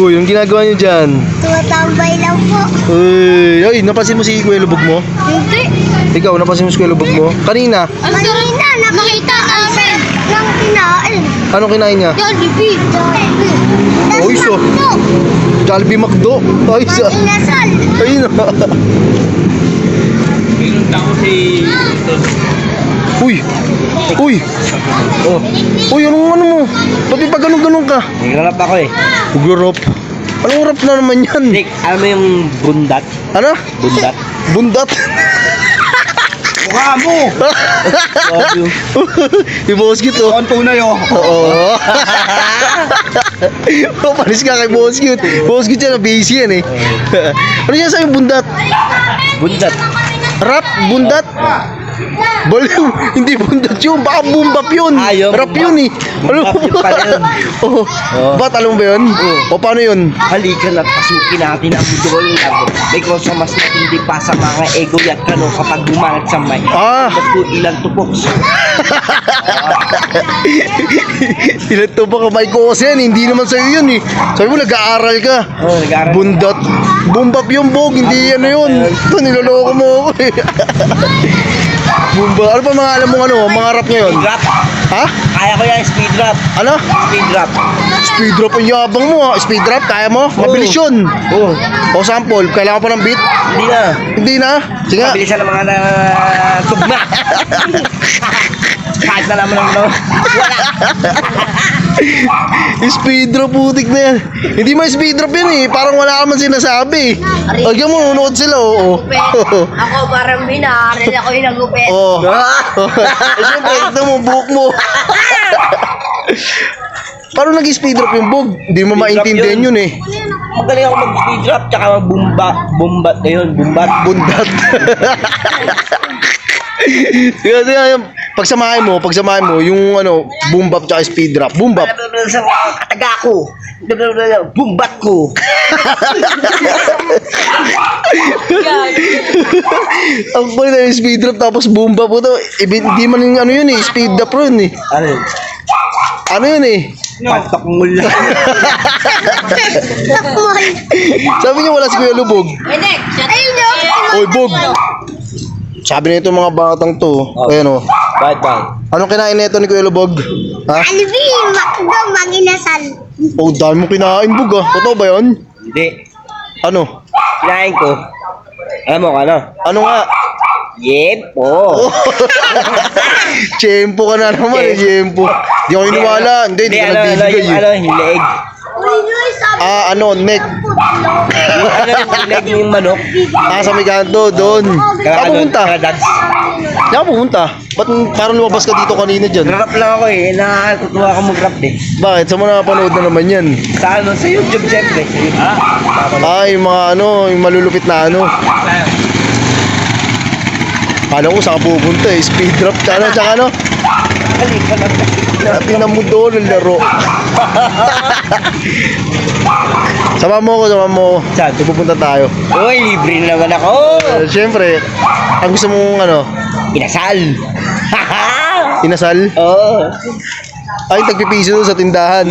Uy, yung ginagawa nyo dyan? Tumatambay lang po. Uy, ay, napansin mo si Kuya Lubog mo? Hindi. Ikaw, napansin mo si Kuya Lubog mo? Kanina, Kanina, nakita namin. Nang kinain. anong kinain niya? Jollibee. Uy, so. Jollibee McDo. Ay, sa. Inasal. Ayun na. Pinunta ko si... Uy. Uy. Oh. Uy, anong ano mo? Pati pa ganun-ganun ka. Naglalap ako eh. Gurop. Anong rap na naman yan? Nick, alam mo yung bundat? Ano? Bundat? Bundat. Mukha mo! Love you. Yung Boss Cute, oh. Konto na yun. Oo. Panis ka kay Boss Cute. Boss Cute yan, busy yan eh. Ano yan sa'yo, bundat? Bundat. Rap? Bundat? Baliw, hindi bundat yun. Baka bumbap yun. Ah, yun, Rap yun eh. bumbap yun pala yun. Oo. Ba't alam mo ba yun? O paano yun? Halika na pasukin natin ang budol lago. May kosa mas matindi pa sa mga ego at kano kapag bumanat sa may. Ah. Ba't ilang tupok? Sinato pa kamay ko kasi yan. Hindi naman sa'yo yun eh. Sabi mo nag-aaral ka. Oh, nag-aaral. Bundat. Bumbap yung bog. Hindi ano yun. Ito, niloloko mo ako eh. Bumba. Ano pa mga alam mong ano? Mga rap ngayon? Speed rap. Ha? Kaya ko yan, speed rap. Ano? Speed rap. Speed rap ang yabang mo ha. Speed rap, kaya mo? Mabilis yun. Oo. O sample, kailangan pa ng beat? Hindi na. Hindi na. Sige nga. Mabilisan ng mga tugma. Kahit na naman ang wala. Speed rap, putik na yan. Hindi man speed rap yan eh. Parang wala ka man sinasabi. Lagyan mo, nunood sila. Oo. Ako parang binaril ako yung nagupit. Oo. Siyempre, ito mo, buhok mo. Paano nag-speed rap yung bug? Hindi mo Speed rap maintindihan yun. yun eh. Magaling ako mag-speed rap tsaka mag-bumbat na yun. Bumbat. Bundat. Sige, pagsamahin mo yung ano, boom bap tsaka speed rap. Boom bap. Sa kataga ko. Bumbat ko. Ang kulit na yung speed rap tapos boom bap po to. Hindi man yung ano yun eh, speed rap yun eh. Ano yun? Ano yun eh? Patok mula. Takmol. Sabi niya wala si Kuya Lubog. Ayun yun. Oy, Bog. Sabi nito mga batang to. Ayan o. Bye bye. Anong kinain nito ni Kuya Lubog? Ha? Jollibee, McDo, Manginasal. Oh, dahil mo kinain, Bog ah. Totoo ba yun? Hindi. Ano? Kinain ko. Alam mo ano? Ano nga? Yepo. Tiyempo ka na naman eh, tiyempo. Di ako iniwala. Hindi ka nagbibigay eh. Ano, yung leeg. Ah, ano, neck. Yung ano, yung leeg yung manok. Ah, sa may kanto, doon. Saan pumunta? Dads. Saan pumunta? Ba't parang lumabas ka dito kanina dyan? Rap lang ako eh. Nakakatuwa ako mag-rap eh. Bakit? Saan mo nakapanood na naman yan? Sa ano? Sa YouTube syempre. Sa YouTube. Ah, yung mga ano, yung malulupit na ano. Kala ko saan pupunta eh. Speed drop, tsaka ano? Halika na. Tingnan mo doon ang laro. Sama mo ko. Saan? Pupunta tayo. Uy, libre na naman ako. Siyempre, ang gusto mong ano, Inasal. inasal? Oo. Ay, tagpipiso doon sa tindahan.